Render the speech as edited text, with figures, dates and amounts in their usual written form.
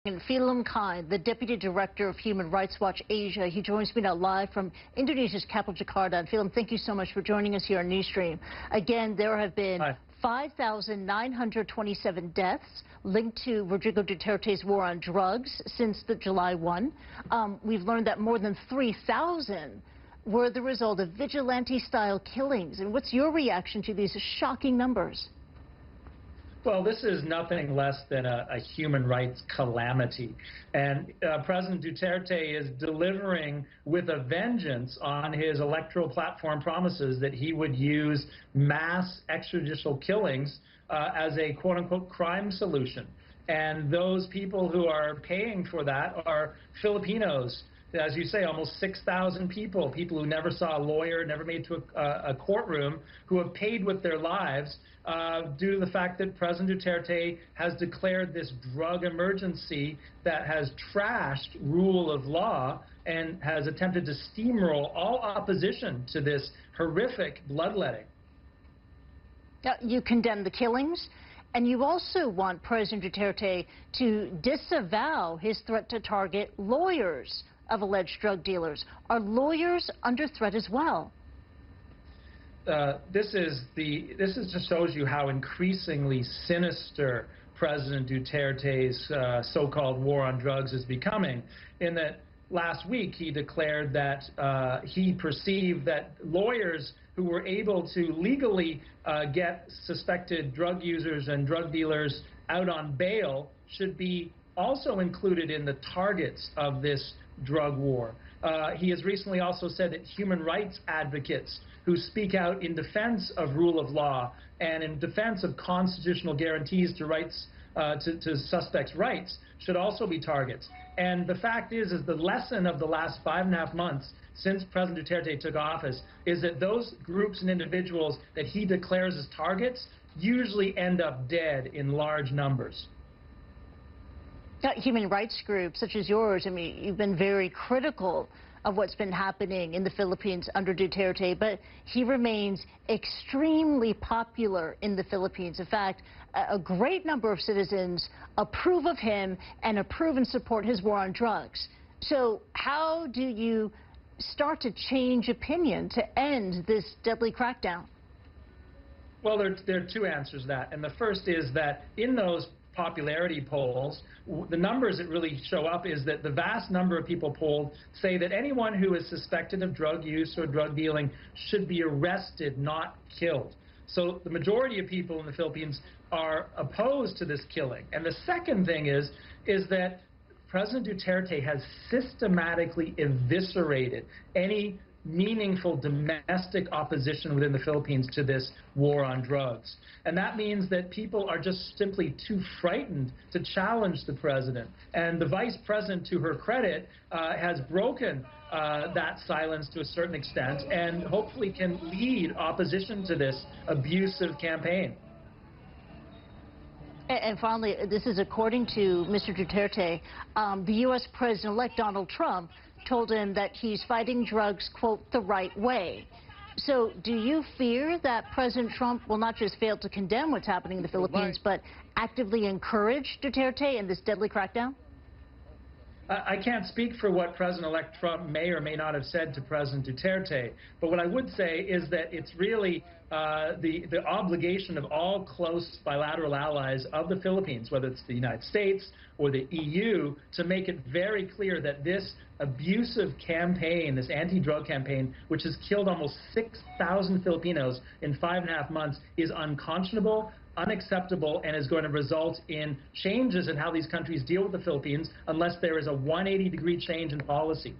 And Film Kind, the Deputy Director of Human Rights Watch Asia, he joins me now live from Indonesia's capital, Jakarta. And Film, thank you so much for joining us here on Newsstream. Again, there have been 5,927 deaths linked to Rodrigo Duterte's war on drugs since the July 1. We've learned that more than 3,000 were the result of vigilante-style killings. And what's your reaction to these shocking numbers? Well, this is nothing less than a human rights calamity. And President Duterte is delivering with a vengeance on his electoral platform promises that he would use mass extrajudicial killings as a quote-unquote crime solution. And those people who are paying for that are Filipinos. As you say, almost 6,000 people who never saw a lawyer, never made it to a courtroom, who have paid with their lives due to the fact that President Duterte has declared this drug emergency that has trashed rule of law and has attempted to steamroll all opposition to this horrific bloodletting. You condemn the killings, and you also want President Duterte to disavow his threat to target lawyers of alleged drug dealers. Are lawyers under threat as well? This just shows you how increasingly sinister President Duterte's so-called war on drugs is becoming, in that last week he declared that he perceived that lawyers who were able to legally get suspected drug users and drug dealers out on bail should be also included in the targets of this drug war. He has recently also said that human rights advocates who speak out in defense of rule of law and in defense of constitutional guarantees to rights to suspects' rights should also be targets. And the fact is the lesson of the last 5.5 months since President Duterte took office is that those groups and individuals that he declares as targets usually end up dead in large numbers. Human rights groups such as yours, I mean, you've been very critical of what's been happening in the Philippines under Duterte, but he remains extremely popular in the Philippines. In fact, a great number of citizens approve of him and approve and support his war on drugs. So how do you start to change opinion to end this deadly crackdown? Well, there are two answers to that. And the first is that in those popularity polls, the numbers that really show up is that the vast number of people polled say that anyone who is suspected of drug use or drug dealing should be arrested, not killed. So the majority of people in the Philippines are opposed to this killing. And the second thing is that President Duterte has systematically eviscerated any meaningful domestic opposition within the Philippines to this war on drugs. And that means that people are just simply too frightened to challenge the president. And the vice president, to her credit, has broken that silence to a certain extent and hopefully can lead opposition to this abusive campaign. And finally, this is according to Mr. Duterte, the U.S. President-elect Donald Trump told him that he's fighting drugs, quote, the right way. So do you fear that President Trump will not just fail to condemn what's happening in the Philippines, but actively encourage Duterte in this deadly crackdown? I can't speak for what President-elect Trump may or may not have said to President Duterte, but what I would say is that it's really the obligation of all close bilateral allies of the Philippines, whether it's the United States or the EU, to make it very clear that this abusive campaign, this anti-drug campaign, which has killed almost 6,000 Filipinos in 5.5 months, is unconscionable, unacceptable, and is going to result in changes in how these countries deal with the Philippines unless there is a 180-degree change in policy.